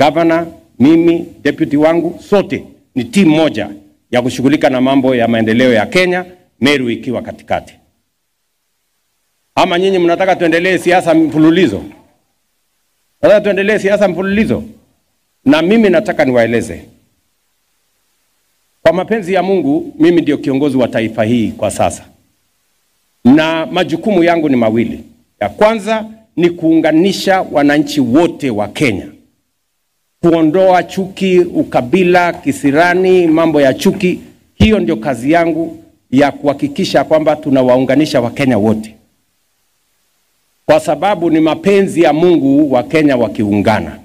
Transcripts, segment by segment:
governor, mimi, deputy wangu, sote ni timu moja ya kushughulika na mambo ya maendeleo ya Kenya, Meru ikiwa katikati. Ama nyinyi mnataka tuendelee siasa mfululizo? Nataka tuendelee siasa mfululizo? Na mimi nataka niwaeleze, kwa mapenzi ya Mungu, mimi ndio kiongozi wa taifa hii kwa sasa. Na majukumu yangu ni mawili. Ya kwanza ni kuunganisha wananchi wote wa Kenya. Kuondoa chuki, ukabila, kisirani, mambo ya chuki. Hiyo ndio kazi yangu ya kuhakikisha kwamba tunawaunganisha Wakenya wote. Kwa sababu ni mapenzi ya Mungu wa Kenya wakiungana.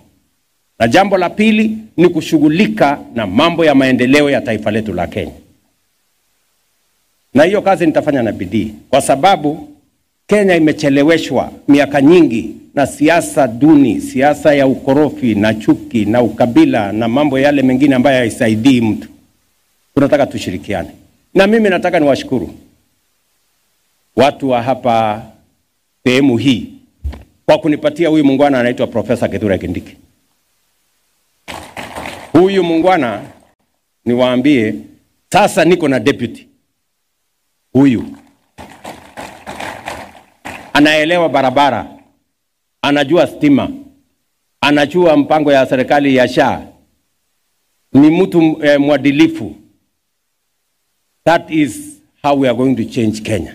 Na jambo la pili ni kushughulika na mambo ya maendeleo ya taifa letu la Kenya. Na hiyo kazi nitafanya na bidii, kwa sababu Kenya imecheleweshwa miaka nyingi na siasa duni, siasa ya ukorofi na chuki na ukabila na mambo yale mengine ambayo haisaidii mtu. Tunataka tushirikiane. Na mimi nataka niwashukuru watu wa hapa sehemu hii kwa kunipatia huyu muungwana anaitwa Profesa Kithure Kindiki. Huyu muungwana, niwaambie, sasa niko na deputy. Huyu anaelewa barabara, anajua stima, anajua mpango ya serikali ya SHA, ni mtu mwadilifu. That is how we are going to change Kenya.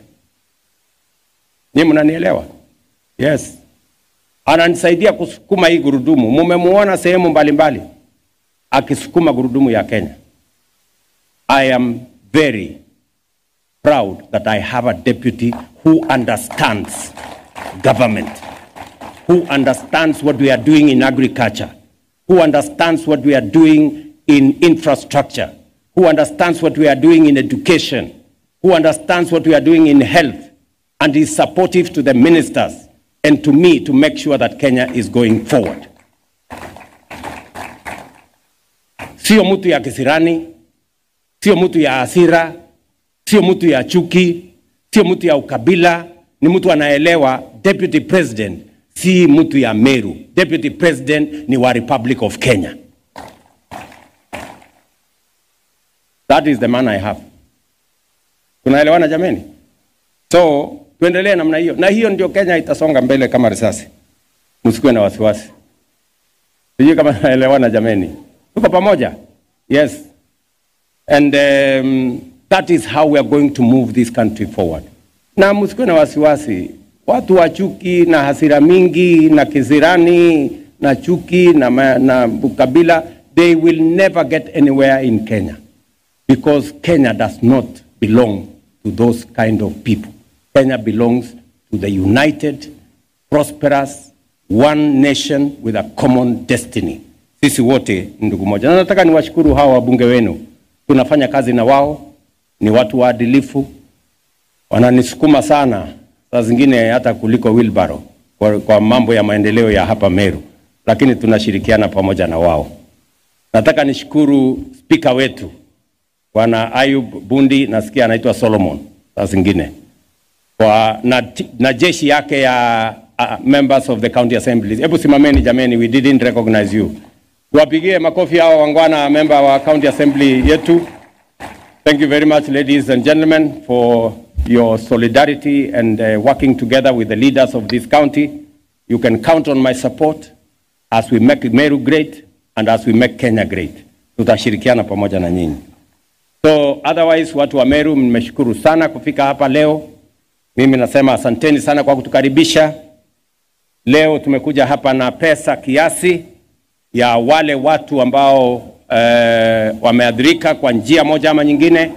Ni mnanielewa? Yes. Ananisaidia kusukuma hii gurudumu. Mumemuona sehemu mbalimbali akisukuma gurudumu ya Kenya. I am very proud that I have a deputy who understands government, who understands what we are doing in agriculture, who understands what we are doing in infrastructure, who understands what we are doing in education, who understands what we are doing in health, and is supportive to the ministers and to me to make sure that Kenya is going forward. Sio mtu ya kisirani, sio mtu ya hasira, sio mtu ya chuki, sio mtu ya ukabila, ni mtu anaelewa deputy president si mtu ya Meru. Deputy president ni wa Republic of Kenya. That is the man I have. Tunaelewana jameni? So, tuendelee namna hiyo. Na hiyo ndio Kenya itasonga mbele kama risasi. Msikuwe na wasiwasi. Sijui kama naelewana jameni. Tuko pamoja? Yes. And that is how we are going to move this country forward. Na msikuwe na wasiwasi. Watu wa chuki na hasira mingi na kisirani na chuki na ukabila, they will never get anywhere in Kenya. Because Kenya does not belong to those kind of people. Kenya belongs to the united, prosperous, one nation with a common destiny. Sisi wote ndugu moja. Na nataka niwashukuru hawa wabunge wenu. Tunafanya kazi na wao, ni watu waadilifu. Wananisukuma sana, saa zingine hata kuliko wheelbarrow kwa mambo ya maendeleo ya hapa Meru. Lakini tunashirikiana pamoja na wao. Nataka nishukuru speaker wetu, Bwana Ayub Bundi, nasikia anaitwa Solomon, saa zingine. Na jeshi yake ya members of the county assemblies. Hebu simameni jameni, we didn't recognize you. Tuwapigie makofi hao wangwana member wa county assembly yetu. Thank you very much, ladies and gentlemen, for your solidarity and working together with the leaders of this county. You can count on my support as we make Meru great and as we make Kenya great. Tutashirikiana pamoja na nyinyi. So otherwise, watu wa Meru, mmeshukuru sana kufika hapa leo. Mimi nasema asanteni sana kwa kutukaribisha. Leo tumekuja hapa na pesa kiasi ya wale watu ambao wameadhirika kwa njia moja ama nyingine.